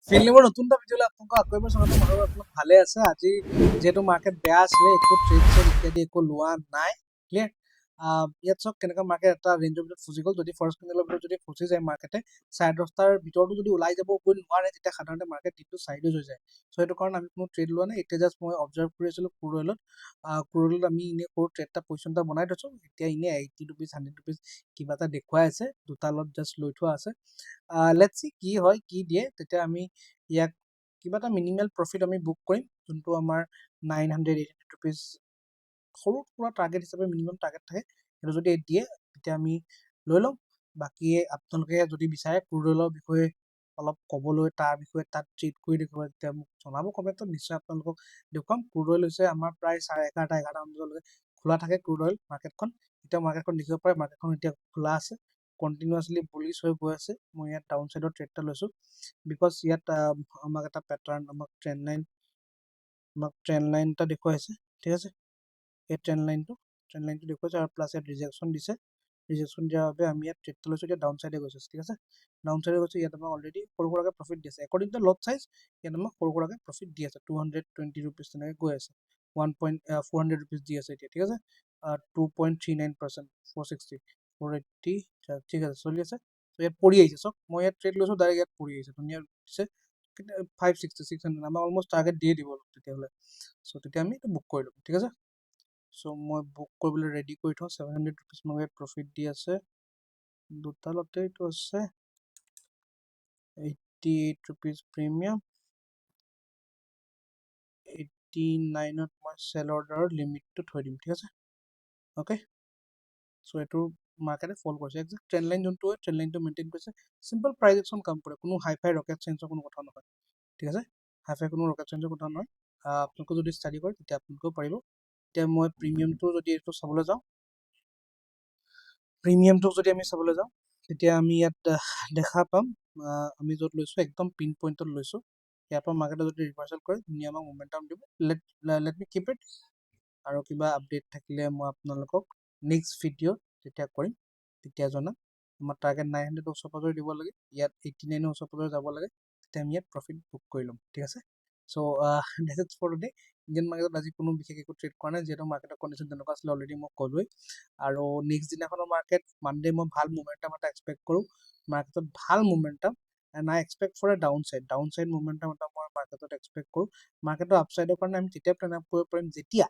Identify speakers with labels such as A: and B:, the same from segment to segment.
A: ফিল্মৰ নতুন এটা ভিডিঅ'লৈ আপোনালোকক আকৌ এবাৰ স্বাগতম। আৰু আপোনালোক ভালে আছে? আজি যিহেতু মাৰ্কেট বেয়া আছিলে, একো ট্ৰেড ইত্যাদি একো লোৱা নাই। ক্লিয়াৰ? ইয়াত চাওক কেনেকুৱা মাৰ্কেট এটা ৰেঞ্জৰ ভিতৰত ফুচি গ'ল। যদি ফাৰ্ষ্ট কেণ্ডেলৰ ভিতৰত যদি ফুচি যায় মাৰ্কেটে 10:30টাৰ ভিতৰতো যদি ওলাই যাব গৈ নোৱাৰে, তেতিয়া সাধাৰণতে মাৰ্কেট দিনটো চাইডৱেজ হৈ যায়। চ' সেইটো কাৰণে আমি কোনো ট্ৰেড লোৱা নাই। এতিয়া জাষ্ট মই অবজাৰ্ভ কৰি আছিলোঁ ক্ৰুড অইলত আমি এনেই সৰু ট্ৰেড এটা পজিশ্যন এটা বনাই থৈছোঁ। এতিয়া এনেই 80 ৰুপিজ 100 ৰুপিজ কিবা এটা দেখুৱাই আছে, দুটা লট জাষ্ট লৈ থোৱা আছে। লেটছ চি কি হয় কি দিয়ে। তেতিয়া আমি ইয়াক কিবা এটা মিনিমাল প্ৰফিট আমি বুক কৰিম, যোনটো আমাৰ 980 ৰুপিজ সৰু সুৰা টাৰ্গেট হিচাপে মিনিমাম টাৰ্গেট থাকে। সেইটো যদি দিয়ে তেতিয়া আমি লৈ ল'ম। বাকী আপোনালোকে যদি বিচাৰে ক্ৰুড অইলৰ বিষয়ে অলপ ক'বলৈ, তাৰ বিষয়ে তাত ট্ৰেড কৰি দেখুৱাই, তেতিয়া মোক জনাব কমেণ্টত। নিশ্চয় আপোনালোকক দেখুৱাম। ক্ৰুড অইল হৈছে আমাৰ প্ৰায় 11:30 বজালৈকে খোলা থাকে ক্ৰুড অইল মাৰ্কেটখন। এতিয়া মাৰ্কেটখন দেখিব পাৰে, মাৰ্কেটখন এতিয়া খোলা আছে, কণ্টিনিউৱাছলি বুলিছ হৈ গৈ আছে। মই ইয়াত ডাউন চাইডৰ ট্ৰেড এটা লৈছোঁ, বিকজ ইয়াত আমাক এটা পেটাৰ্ণ, আমাক ট্ৰেণ্ড লাইন এটা দেখুৱাইছে। ঠিক আছে, এই ট্ৰেণ্ড লাইনটো দেখুৱাইছে, আৰু প্লাছ ইয়াত ৰিজেকশ্যন দিছে। ৰিজেকশ্যন দিয়াৰ বাবে আমি ইয়াত ট্ৰেডটো লৈছোঁ। এতিয়া ডাউন চাইডে গৈছে। ঠিক আছে, ডাউন চাইডে গৈছে। ইয়াত আমাক অলৰেডি সৰু সুৰাকৈ প্ৰফিট দি আছে। একৰ্ডিং টু লট চাইজ ইয়াত আমাক সৰু সুৰাকৈ প্ৰফিট দি আছে। 220 ৰুপিজ তেনেকৈ গৈ আছে। 400 ৰুপিজ দি আছে এতিয়া। ঠিক আছে, 2.39%, 460, 480। ঠিক আছে, চলি আছে। ইয়াত পৰি আহিছে। চাওক মই ইয়াত ট্ৰেড লৈছোঁ, ডাইৰেক্ট ইয়াত পৰি আহিছে। ধুনীয়া দিছে। 560, 600 আমাক অলমষ্ট টাৰ্গেট দিয়ে দিব তেতিয়াহ'লে। চ' তেতিয়া আমি এইটো বুক কৰি ল'ম। ঠিক আছে, চ' মই বুক কৰিবলৈ ৰেডি কৰি থওঁ। 700 ৰুপিজ মোক ইয়াত প্ৰফিট দি আছে। দুটা লটে এইটো আছে 88 ৰুপিজ প্ৰিমিয়াম। 89ত মই চেল অৰ্ডাৰৰ লিমিটটো থৈ দিম। ঠিক আছে, অ'কে। চ' এইটো মাৰ্কেটে ফল কৰিছে। একজেক্ট ট্ৰেণ্ড লাইন যোনটো হয়, ট্ৰেণ্ড লাইনটো মেইনটেইন কৰিছে। চিম্পল প্ৰাইজ একশ্যন কাম কৰে, কোনো হাই ফাই ৰকেট চাইন্সৰ কোনো কথা নহয়। ঠিক আছে, হাই ফাই কোনো ৰকেট চাইন্সৰ কথা নহয়। আপোনালোকে যদি ষ্টাডি কৰে তেতিয়া আপোনালোকেও পাৰিব। এতিয়া মই প্ৰিমিয়ামটো যদি এইটো চাবলৈ যাওঁ, তেতিয়া আমি ইয়াত দেখা পাম, আমি য'ত লৈছোঁ একদম পিন পইণ্টত লৈছোঁ। ইয়াৰ পৰা মাৰ্কেটে যদি ৰিভাৰ্চেল কৰে ধুনীয়া আমাক মোমেণ্টাম দিব। Let me keep it. আৰু কিবা আপডেট থাকিলে মই আপোনালোকক নেক্সট ভিডিঅ' তেতিয়া কৰিম, তেতিয়া জনাম। আমাৰ টাৰ্গেট 900 ওচৰ পাজৰে দিব লাগে, ইয়াত 89 ওচৰ পাজৰে যাব লাগে, তেতিয়া আমি ইয়াত প্ৰফিট বুক কৰি ল'ম। ঠিক আছে, so' that's it for today. Indian মাৰ্কেটত আজি কোনো বিশেষ একো ট্ৰেড কৰা নাই, যিহেতু মাৰ্কেটৰ কণ্ডিশ্যন তেনেকুৱা আছিলে অলৰেডি মই ক'লোৱেই। আৰু নেক্সট দিনাখনৰ মাৰ্কেট মানডে মই ভাল মোমেণ্টাম এটা এক্সপেক্ট কৰোঁ। মাৰ্কেটত ভাল momentum, and I expect for a down side momentum এটা মই মাৰ্কেটত এক্সপেক্ট কৰোঁ। মাৰ্কেটৰ আপচাইডৰ কাৰণে আমি তেতিয়া প্লেন আপ কৰিব পাৰিম যেতিয়া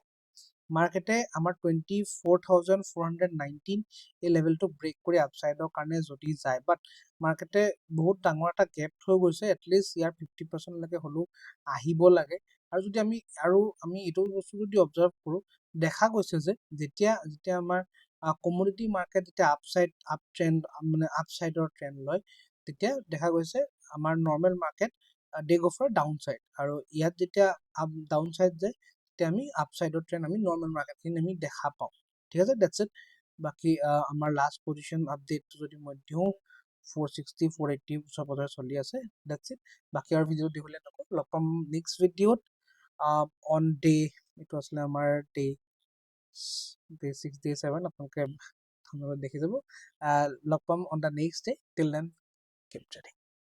A: মাৰ্কেটে আমাৰ 24,419 এই লেভেলটো ব্ৰেক কৰি আপচাইডৰ কাৰণে যদি যায়। বাট মাৰ্কেটে বহুত ডাঙৰ এটা গেপ থৈ গৈছে, এটলিষ্ট ইয়াৰ 50%লৈকে হ'লেও আহিব লাগে। আৰু যদি আমি এইটো বস্তু যদি অবজাৰ্ভ কৰোঁ, দেখা গৈছে যে যেতিয়া আমাৰ কমোডিটি মাৰ্কেট যেতিয়া আপচাইডৰ ট্ৰেণ্ড লয়, তেতিয়া দেখা গৈছে আমাৰ normal market they go for down side. আৰু ইয়াত যেতিয়া ডাউন চাইড যায়, তেতিয়া আমি আপচাইডৰ ট্ৰেণ্ড আমি নৰ্মেল মাৰ্কেটখিনি আমি দেখা পাওঁ। ঠিক আছে, ডেটছ ইট। বাকী আমাৰ লাষ্ট পজিশ্যন আপডেটটো যদি মই দিওঁ, 460, 480 ওচৰ পাজৰে চলি আছে। That's it. বাকী আৰু ভিডিঅ' দিবলৈ নকওঁ, লগ পাম নেক্সট ভিডিঅ'ত অন ডে, এইটো আছিলে আমাৰ ডে 6, ডে 7, আপোনালোকে দেখি যাব। লগ পাম on the next day. Till then, keep trading.